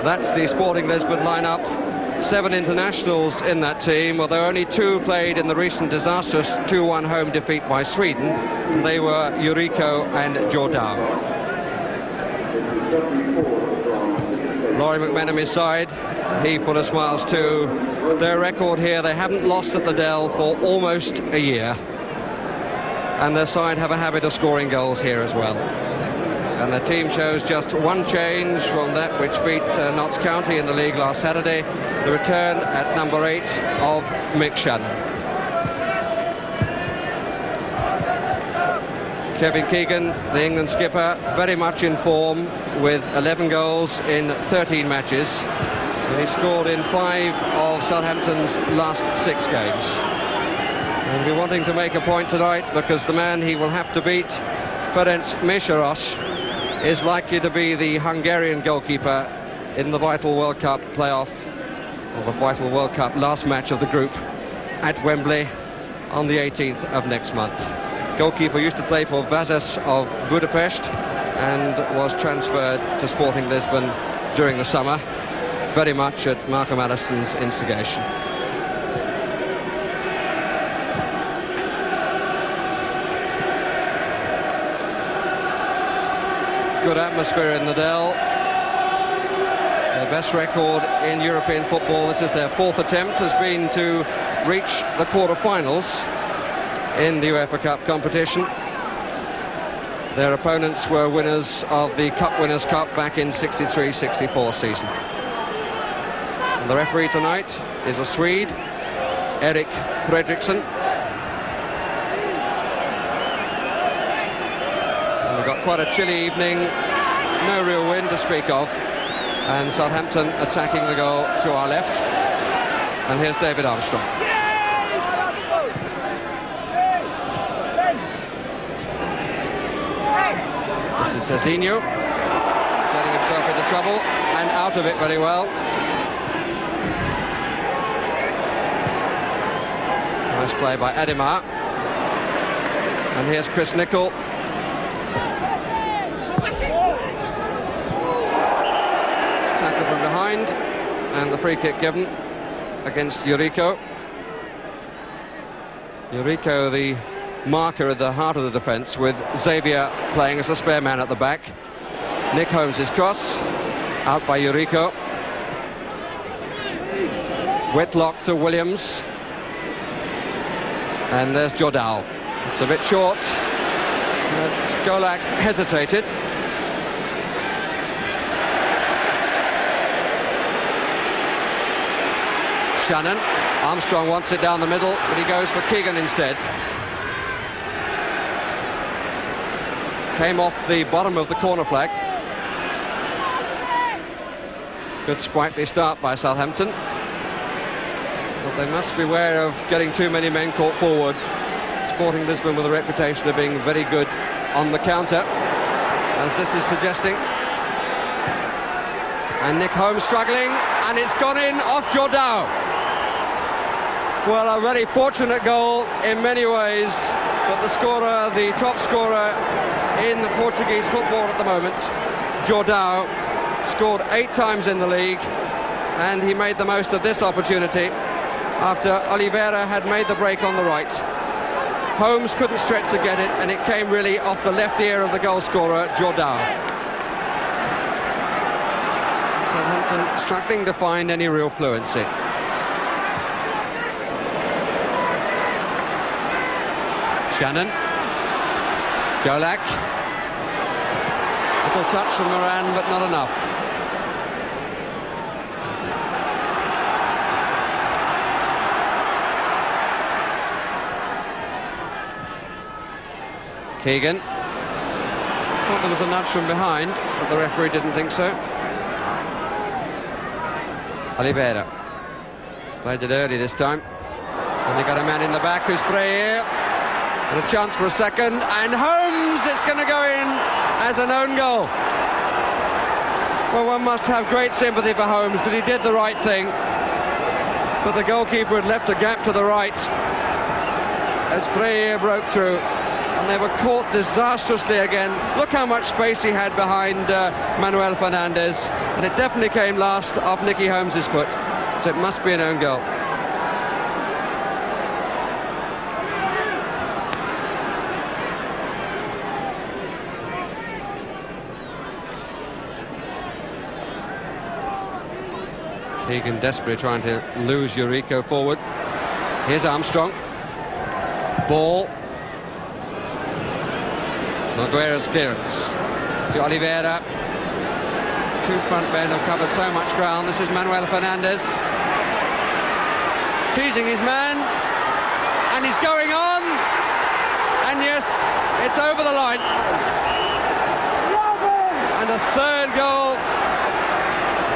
That's the Sporting Lisbon lineup. 7 internationals in that team, although only 2 played in the recent disastrous 2-1 home defeat by Sweden. They were Yuriko and Jordao. Laurie McMenamin's side, he full of smiles too. Their record here, they haven't lost at the Dell for almost a year. And their side have a habit of scoring goals here as well. And the team shows just 1 change from that which beat Notts County in the league last Saturday. The return at number 8 of Mick Shannon. Kevin Keegan, the England skipper, very much in form with 11 goals in 13 matches. And he scored in 5 of Southampton's last 6 games. And we're wanting to make a point tonight because the man he will have to beat, Ferenc Mesharos, is likely to be the Hungarian goalkeeper in the vital World Cup playoff, or the vital World Cup last match of the group at Wembley on the 18th of next month. Goalkeeper used to play for Vasas of Budapest and was transferred to Sporting Lisbon during the summer, very much at Malcolm Addison's instigation. Good atmosphere in the Dell. Their best record in European football. This is their 4th attempt, has been to reach the quarter-finals in the UEFA Cup competition. Their opponents were winners of the Cup Winners' Cup back in 63-64 season. And the referee tonight is a Swede, Erik Fredriksson. We've got quite a chilly evening, no real wind to speak of, and Southampton attacking the goal to our left. And here's David Armstrong. This is Cezinho, getting himself into trouble and out of it very well. Nice play by Ademar. And here's Chris Nicol. Tackle from behind, and the free kick given against Yuriko. Yuriko, the marker at the heart of the defence, with Xavier playing as a spare man at the back. Nick Holmes' cross, out by Yuriko. Whitlock to Williams. And there's Jordao. It's a bit short. Skolak hesitated. Shannon. Armstrong wants it down the middle, but he goes for Keegan instead. Came off the bottom of the corner flag. Good sprightly start by Southampton. But they must beware of getting too many men caught forward. Sporting Lisbon with a reputation of being very good on the counter, as this is suggesting. And Nick Holmes struggling, and it's gone in off Jordao. Well, a very fortunate goal in many ways, but the scorer, the top scorer in the Portuguese football at the moment, Jordao, scored 8 times in the league, and he made the most of this opportunity after Oliveira had made the break on the right. Holmes couldn't stretch to get it, and it came really off the left ear of the goal scorer, Jordao. Southampton struggling to find any real fluency. Shannon. Golak. Little touch from Moran, but not enough. Keegan. Thought there was a nudge from behind, but the referee didn't think so. Oliveira. Played it early this time. And they got a man in the back who's Freire. And a chance for a second, and Holmes, it's going to go in as an own goal. Well, one must have great sympathy for Holmes, because he did the right thing, but the goalkeeper had left a gap to the right as Freire broke through. and they were caught disastrously again. Look how much space he had behind Manuel Fernandes, and it definitely came last off Nicky Holmes's foot, so it must be an own goal. Keegan desperately trying to lose Eurico forward. Here's Armstrong. Ball. Nogueira's clearance to Oliveira. Two front men have covered so much ground. This is Manuel Fernandes. Teasing his man. And he's going on. And yes, it's over the line. And a third goal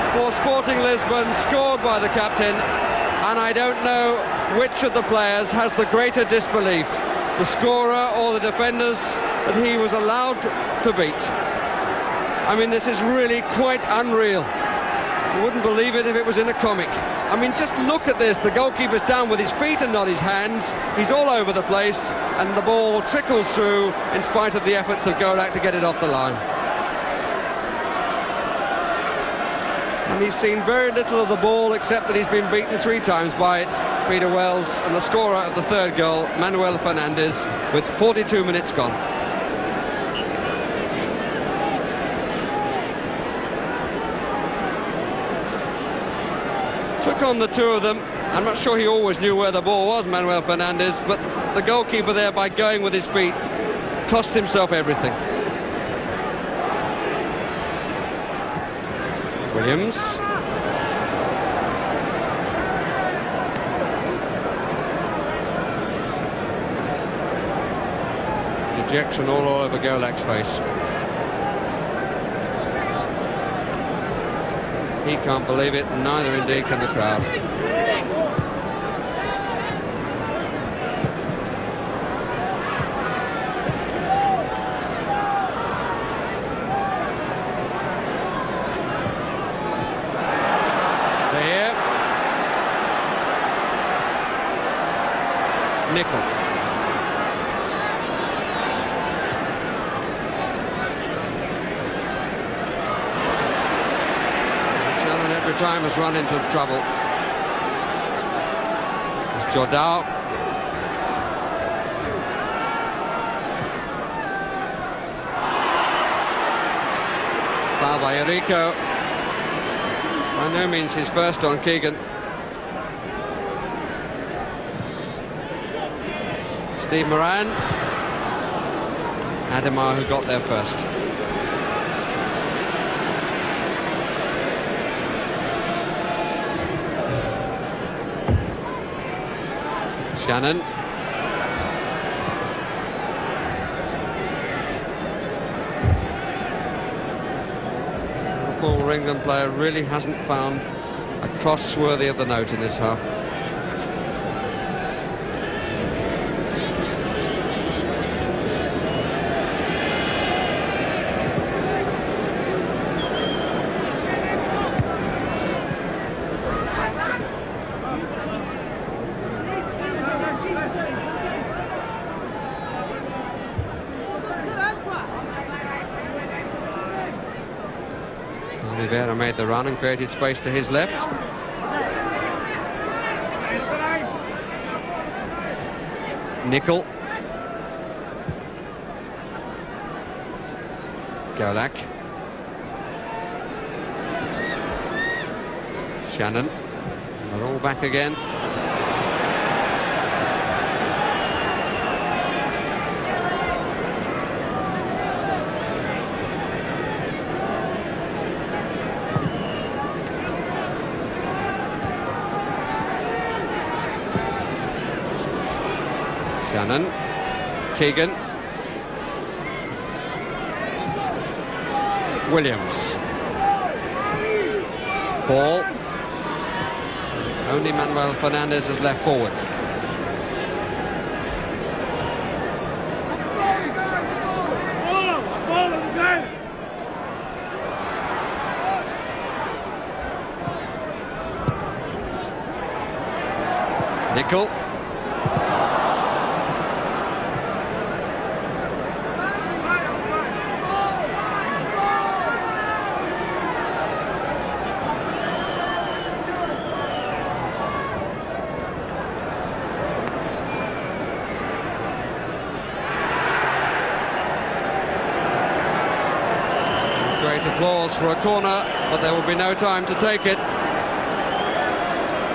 for Sporting Lisbon, scored by the captain, and I don't know which of the players has the greater disbelief, the scorer or the defenders, that he was allowed to beat. I mean, this is really quite unreal. You wouldn't believe it if it was in a comic. I mean, just look at this. The goalkeeper's down with his feet and not his hands. He's all over the place, and the ball trickles through in spite of the efforts of Golak to get it off the line. And he's seen very little of the ball, except that he's been beaten 3 times by it, Peter Wells, and the scorer of the third goal, Manuel Fernandes, with 42 minutes gone. Took on the two of them. I'm not sure he always knew where the ball was, Manuel Fernandes, but the goalkeeper there, by going with his feet, cost himself everything. Williams. Dejection all over Golak's face. He can't believe it, and neither indeed can the crowd. Nickel. Shannon every time has run into trouble. It's Jordao. Foul by Eurico. By no means his first on Keegan. Steve Moran. Ademar who got there first. Shannon. The Paul Ringland player really hasn't found a cross worthy of the note in this half. Oliveira made the run and created space to his left. Nickel. Golak. Shannon. They're all back again. Shannon, Keegan, Williams, ball, only Manuel Fernandes is left forward. Great applause for a corner, but there will be no time to take it.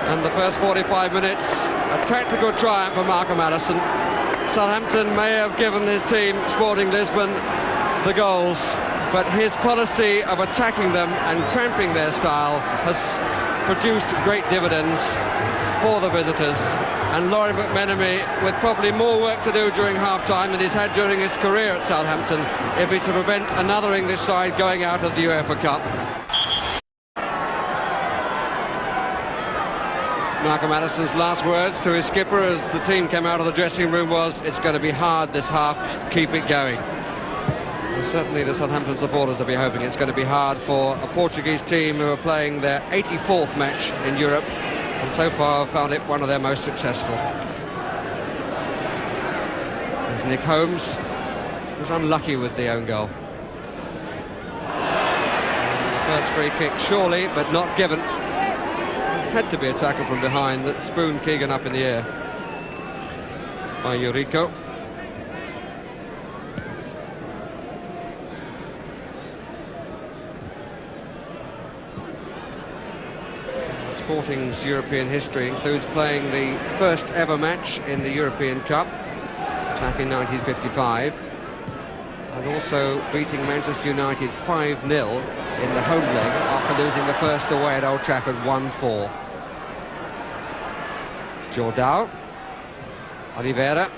And the first 45 minutes, a tactical triumph for Malcolm Allison. Southampton may have given his team, Sporting Lisbon, the goals, but his policy of attacking them and cramping their style has produced great dividends for the visitors. And Laurie McMenemy, with probably more work to do during half-time than he's had during his career at Southampton, if he's to prevent another English side going out of the UEFA Cup. Malcolm Allison's last words to his skipper as the team came out of the dressing room was, "It's going to be hard this half, keep it going." And certainly the Southampton supporters will be hoping it's going to be hard for a Portuguese team who are playing their 84th match in Europe, and so far have found it one of their most successful. There's Nick Holmes, who's unlucky with the own goal. And the first free kick surely, but not given. Had to be a tackle from behind that spooned Keegan up in the air by Yuriko. Sporting's European history includes playing the first ever match in the European Cup back in 1955, and also beating Manchester United 5-0 in the home leg after losing the first away at Old Trafford 1-4. Jordao, Oliveira,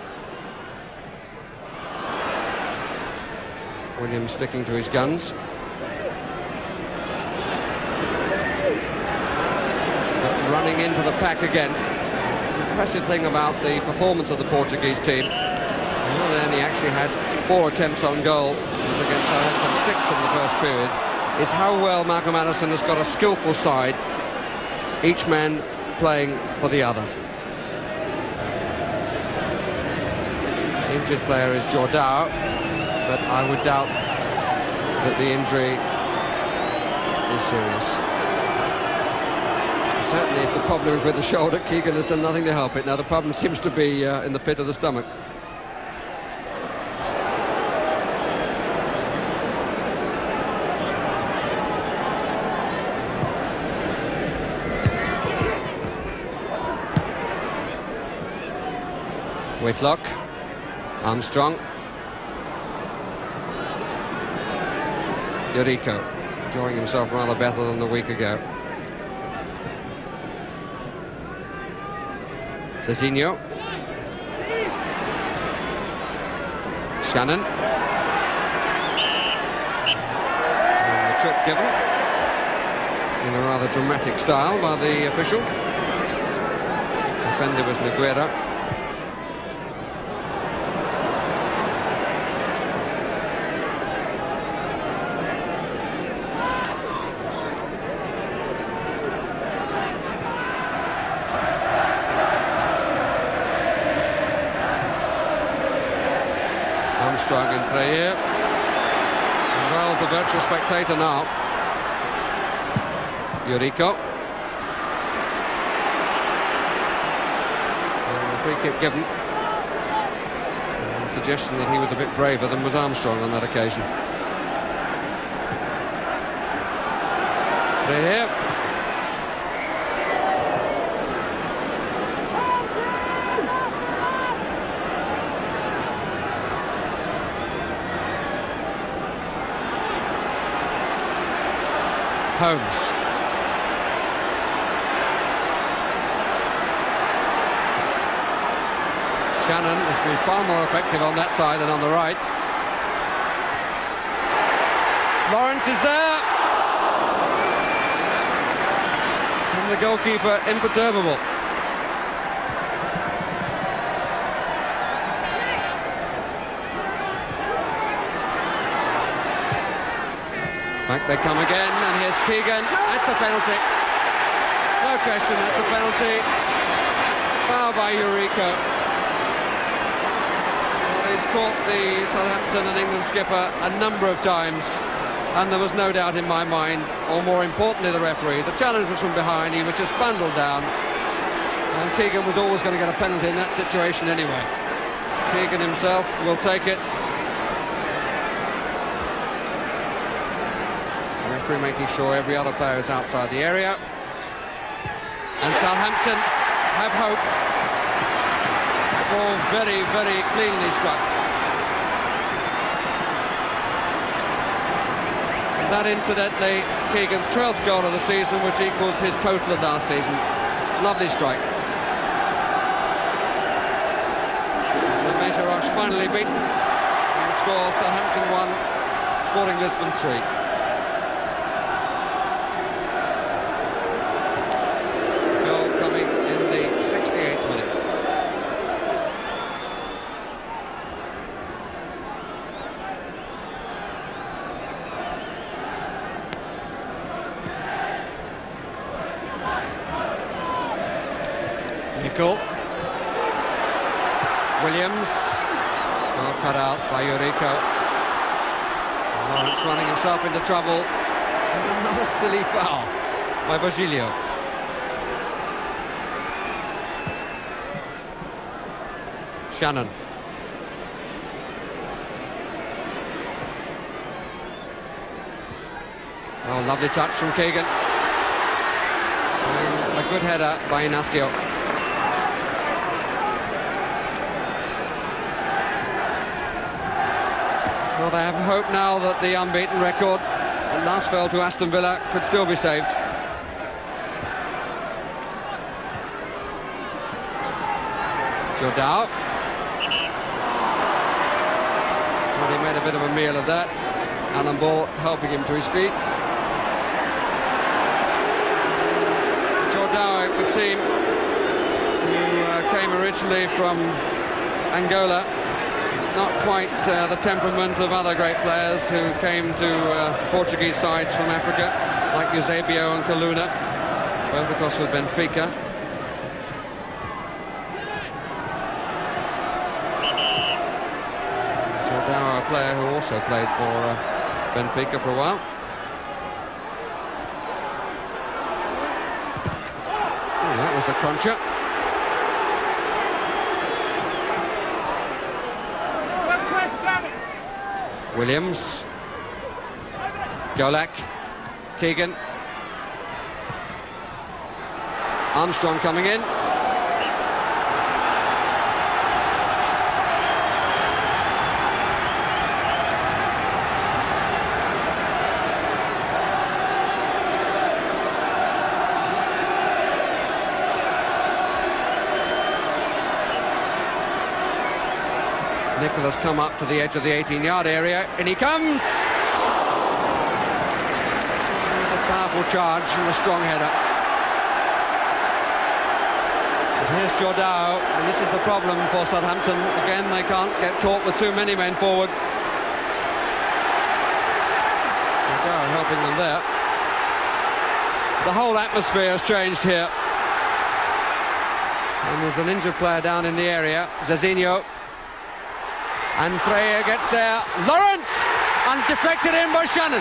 Williams sticking to his guns. But running into the pack again. The impressive thing about the performance of the Portuguese team, well, then he actually had 4 attempts on goal, as against Southampton 6 in the first period, is how well Malcolm Allison has got a skillful side, each man playing for the other. Injured player is Jordao, but I would doubt that the injury is serious. Certainly if the problem is with the shoulder, Keegan has done nothing to help it. Now the problem seems to be in the pit of the stomach. Whitlock, Armstrong, Yuriko, enjoying himself rather better than the week ago. Cezinho, Shannon, and the trip given in a rather dramatic style by the official. Defender was Nogueira. Armstrong in play here. And Wells a virtual spectator now. Yuriko. And the free kick given. And the suggestion that he was a bit braver than was Armstrong on that occasion. Play here. Holmes. Shannon has been far more effective on that side than on the right. Lawrence is there. And the goalkeeper imperturbable. Back they come again, and here's Keegan. That's a penalty. No question, that's a penalty. Foul by Yuriko. Well, he's caught the Southampton and England skipper a number of times, and there was no doubt in my mind, or more importantly the referee, the challenge was from behind, he was just bundled down, and Keegan was always going to get a penalty in that situation anyway. Keegan himself will take it. referee making sure every other player is outside the area. And Southampton have hope. The ball very, very cleanly struck. And that, incidentally, Keegan's 12th goal of the season, which equals his total of last season. Lovely strike. So Mejerosh finally beaten. And the score, Southampton 1, Sporting Lisbon 3. Goal coming in the 68th minute. Nicol. Williams. Well cut out by Eureka. Lawrence running himself into trouble. And another silly foul by Virgilio. Shannon. Oh, lovely touch from Keegan. And a good header by Inacio. Well, they have hope now that the unbeaten record that last fell to Aston Villa could still be saved. Jordao. Well, he made a bit of a meal of that. Alan Ball helping him to his feet. Jordao, it would seem, who came originally from Angola. Not quite the temperament of other great players who came to Portuguese sides from Africa, like Eusebio and Kaluna, both of course with Benfica. Jordao, a player who also played for Benfica for a while. Oh, that was a cruncher. Williams, Golak, Keegan, Armstrong coming in. Nicholas come up to the edge of the 18-yard area, and he comes! A powerful charge and a strong header. And here's Jordao, and this is the problem for Southampton. Again, they can't get caught with too many men forward. Jordao helping them there. The whole atmosphere has changed here. And there's an injured player down in the area, Zezinho. And Freya gets there. Lawrence! And deflected in by Shannon.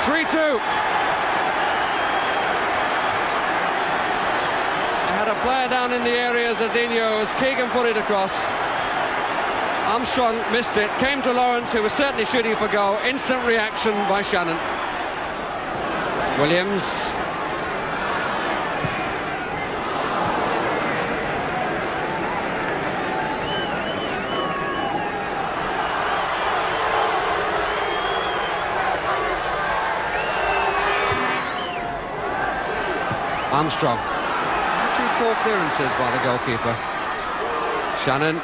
(3-2). They had a player down in the area, Zezinho, as Keegan put it across. Armstrong missed it, came to Lawrence, who was certainly shooting for goal. Instant reaction by Shannon. Williams. Armstrong. Two poor clearances by the goalkeeper. Shannon.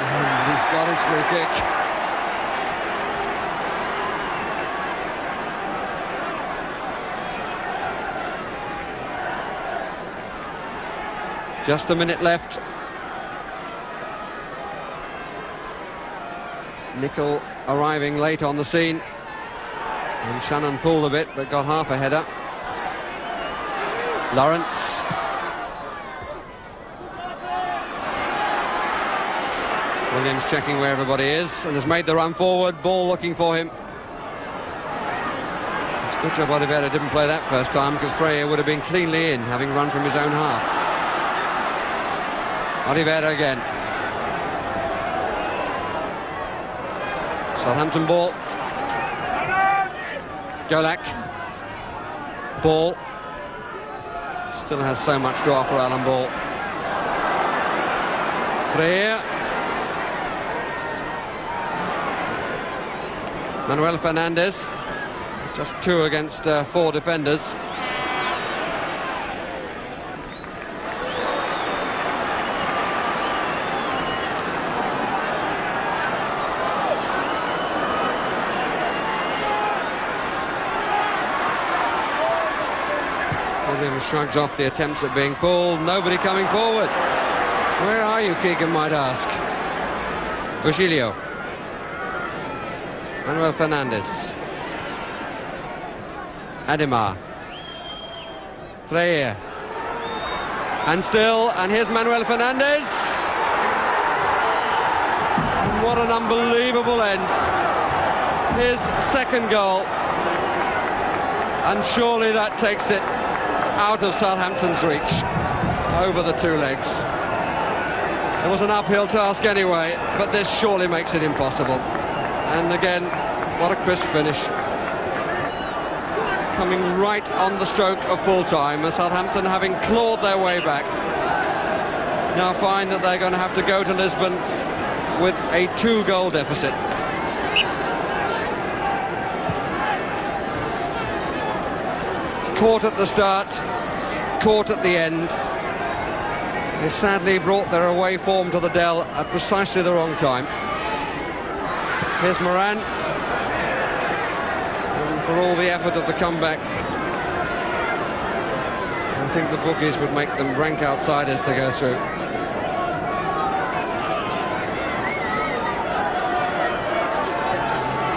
And he's got his free kick. Just a minute left. Nicol arriving late on the scene. And Shannon pulled a bit, but got half a header. Lawrence. Williams checking where everybody is and has made the run forward. Ball looking for him. It's a good job Oliveira didn't play that first time, because Freya would have been cleanly in, having run from his own half. Oliveira again. Southampton ball. Golak. Ball. Still has so much to offer, Alan Ball. Freire. Manuel Fernandes. It's just 2 against 4 defenders. William shrugs off the attempts at being pulled. Nobody coming forward. Where are you, Keegan might ask. Virgilio. Manuel Fernandes. Ademar. Freire. And still, and here's Manuel Fernandes. What an unbelievable end. His second goal. And surely that takes it out of Southampton's reach, over the 2 legs. It was an uphill task anyway, but this surely makes it impossible. And again, what a crisp finish. Coming right on the stroke of full time, and Southampton, having clawed their way back, now find that they're going to have to go to Lisbon with a 2-goal deficit. Caught at the start, caught at the end. They sadly brought their away form to the Dell at precisely the wrong time. Here's Moran. And for all the effort of the comeback, I think the bookies would make them rank outsiders to go through.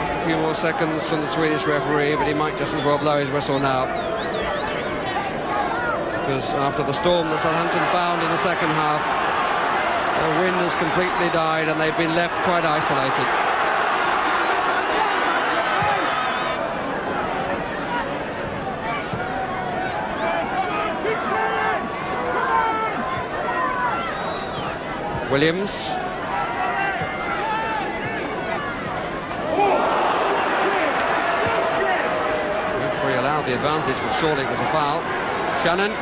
Just a few more seconds from the Swedish referee, but he might just as well blow his whistle now. Because after the storm that Southampton found in the second half, their wind has completely died and they've been left quite isolated. Williams. The referee allowed the advantage, but surely it was a foul. Shannon.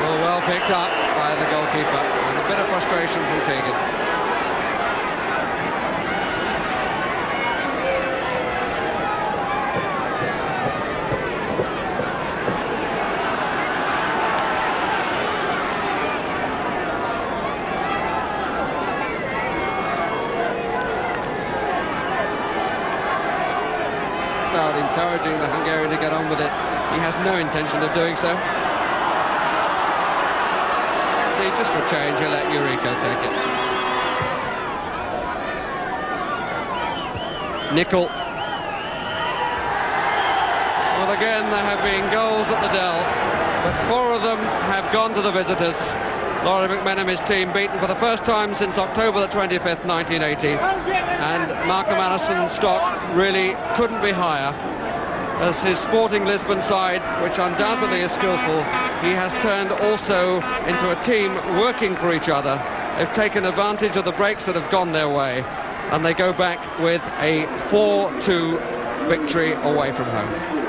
Well picked up by the goalkeeper, and a bit of frustration from Keegan. Crowd encouraging the Hungarian to get on with it. He has no intention of doing so. Just for change, he'll let Eureka take it. Nickel. Well, again, there have been goals at the Dell, but 4 of them have gone to the visitors. Laurie McMenamin's team beaten for the first time since October the 25th, 1980. And Malcolm Allison's stock really couldn't be higher, as his Sporting Lisbon side, which undoubtedly is skillful, he has turned also into a team working for each other. They've taken advantage of the breaks that have gone their way, and they go back with a 4-2 victory away from home.